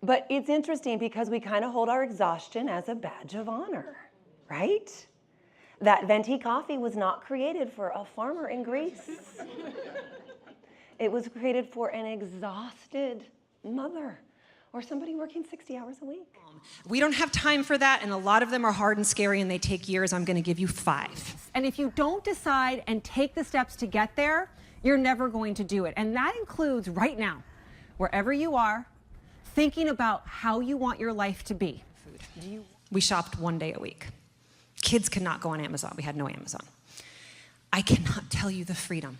But it's interesting because we kind of hold our exhaustion as a badge of honor, right? That venti coffee was not created for a farmer in Greece. It was created for an exhausted mother or somebody working 60 hours a week. We don't have time for that, and a lot of them are hard and scary, and they take years. I'm going to give you 5. And if you don't decide and take the steps to get there, you're never going to do it. And that includes right now, wherever you are, thinking about how you want your life to be. We shopped 1 day a week. Kids could not go on Amazon. We had no Amazon. I cannot tell you the freedom.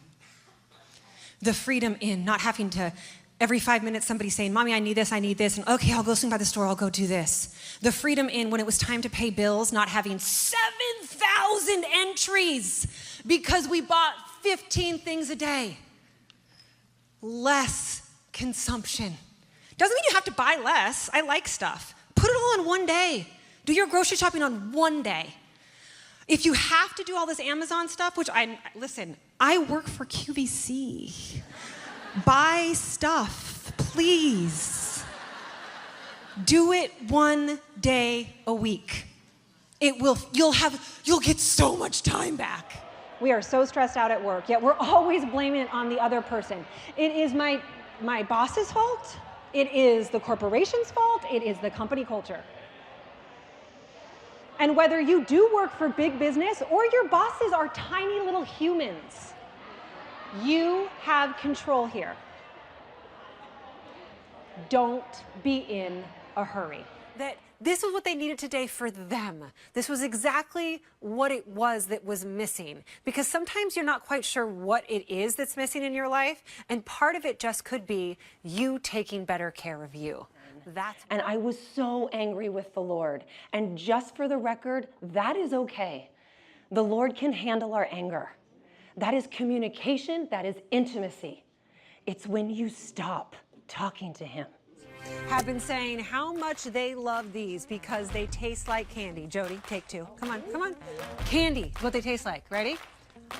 The freedom in not having to, every 5 minutes, somebody saying, Mommy, I need this, and okay, I'll go swing by the store, I'll go do this. The freedom in when it was time to pay bills, not having 7,000 entries because we bought 15 things a day. Less consumption. Doesn't mean you have to buy less. I like stuff. Put it all in 1 day. Do your grocery shopping on 1 day. If you have to do all this Amazon stuff, which listen, I work for QVC. Buy stuff, please. Do it 1 day a week. You'll get so much time back. We are so stressed out at work, yet we're always blaming it on the other person. It is my boss's fault. It is the corporation's fault. It is the company culture. And whether you do work for big business or your bosses are tiny little humans, you have control here. Don't be in a hurry. That this was what they needed today for them. This was exactly what it was that was missing. Because sometimes you're not quite sure what it is that's missing in your life, and part of it just could be you taking better care of you. And I was so angry with the Lord. And just for the record, that is okay. The Lord can handle our anger. That is communication, that is intimacy. It's when you stop talking to him. Have been saying how much they love these because they taste like candy. Jody, take 2. Come on, come on. Candy is what they taste like. Ready?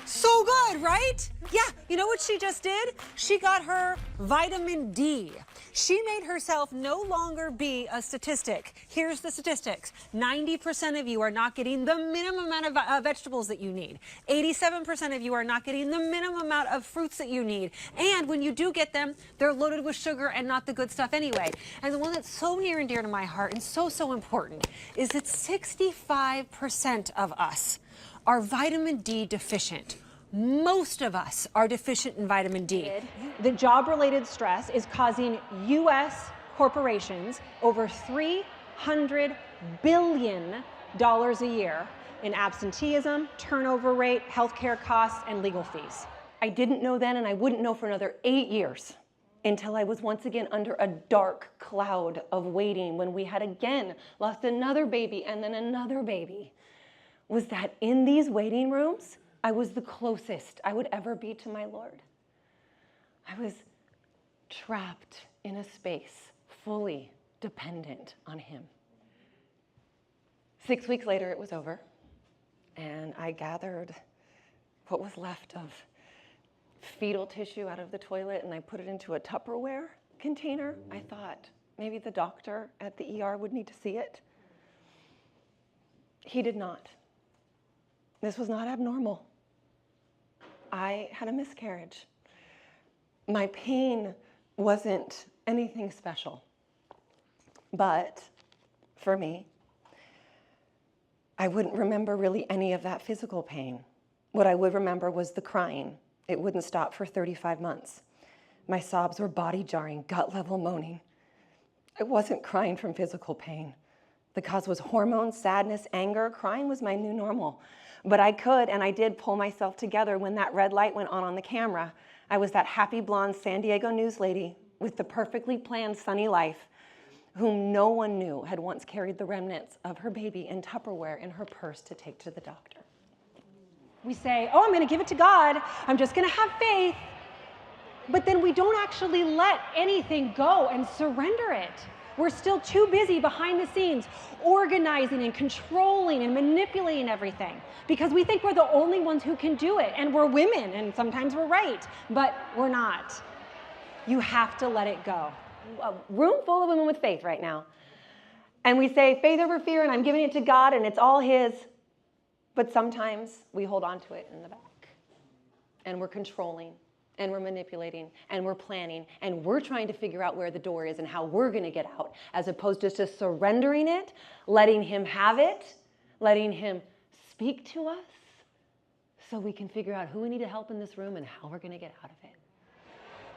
So good, right? Yeah, you know what she just did? She got her vitamin D. She made herself no longer be a statistic. Here's the statistics. 90% of you are not getting the minimum amount of vegetables that you need. 87% of you are not getting the minimum amount of fruits that you need. And when you do get them, they're loaded with sugar and not the good stuff anyway. And the one that's so near and dear to my heart and so, so important is that 65% of us are vitamin D deficient. Most of us are deficient in vitamin D. The job-related stress is causing U.S. corporations over $300 billion a year in absenteeism, turnover rate, healthcare costs, and legal fees. I didn't know then, and I wouldn't know for another 8 years until I was once again under a dark cloud of waiting when we had again lost another baby and then another baby. Was that in these waiting rooms, I was the closest I would ever be to my Lord. I was trapped in a space fully dependent on him. 6 weeks later, it was over, and I gathered what was left of fetal tissue out of the toilet, and I put it into a Tupperware container. I thought maybe the doctor at the ER would need to see it. He did not. This was not abnormal. I had a miscarriage. My pain wasn't anything special. But for me, I wouldn't remember really any of that physical pain. What I would remember was the crying. It wouldn't stop for 35 months. My sobs were body-jarring, gut-level moaning. I wasn't crying from physical pain. The cause was hormones, sadness, anger. Crying was my new normal. But I could, and I did pull myself together when that red light went on the camera. I was that happy blonde San Diego news lady with the perfectly planned sunny life, whom no one knew had once carried the remnants of her baby in Tupperware in her purse to take to the doctor. We say, oh, I'm going to give it to God. I'm just going to have faith. But then we don't actually let anything go and surrender it. We're still too busy behind the scenes, organizing and controlling and manipulating everything because we think we're the only ones who can do it. And we're women, and sometimes we're right, but we're not. You have to let it go. a room full of women with faith right now. And we say faith over fear, and I'm giving it to God, and it's all his. But sometimes we hold on to it in the back. And we're controlling, and we're manipulating, and we're planning, and we're trying to figure out where the door is and how we're going to get out, as opposed to just surrendering it, letting him have it, letting him speak to us, so we can figure out who we need to help in this room and how we're going to get out of it.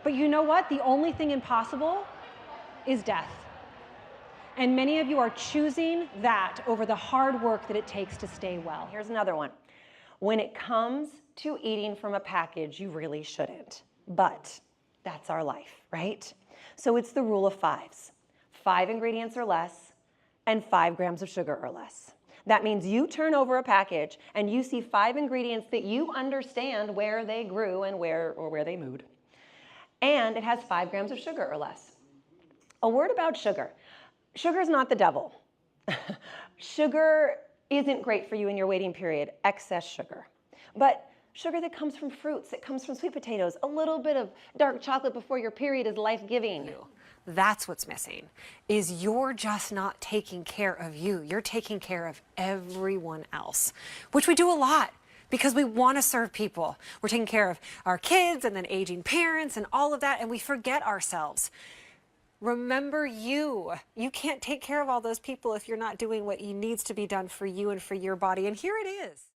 But you know what? The only thing impossible is death. And many of you are choosing that over the hard work that it takes to stay well. Here's another one. When it comes to eating from a package, you really shouldn't. But that's our life, right? So it's the rule of fives. 5 ingredients or less, and 5 grams of sugar or less. That means you turn over a package and you see 5 ingredients that you understand where they grew and where they moved. And it has 5 grams of sugar or less. A word about sugar. Sugar is not the devil. Sugar isn't great for you in your waiting period, excess sugar. But sugar that comes from fruits, that comes from sweet potatoes, a little bit of dark chocolate before your period is life-giving. That's what's missing, is you're just not taking care of you. You're taking care of everyone else, which we do a lot because we want to serve people. We're taking care of our kids and then aging parents and all of that, and we forget ourselves. Remember you. You can't take care of all those people if you're not doing what needs to be done for you and for your body. And here it is.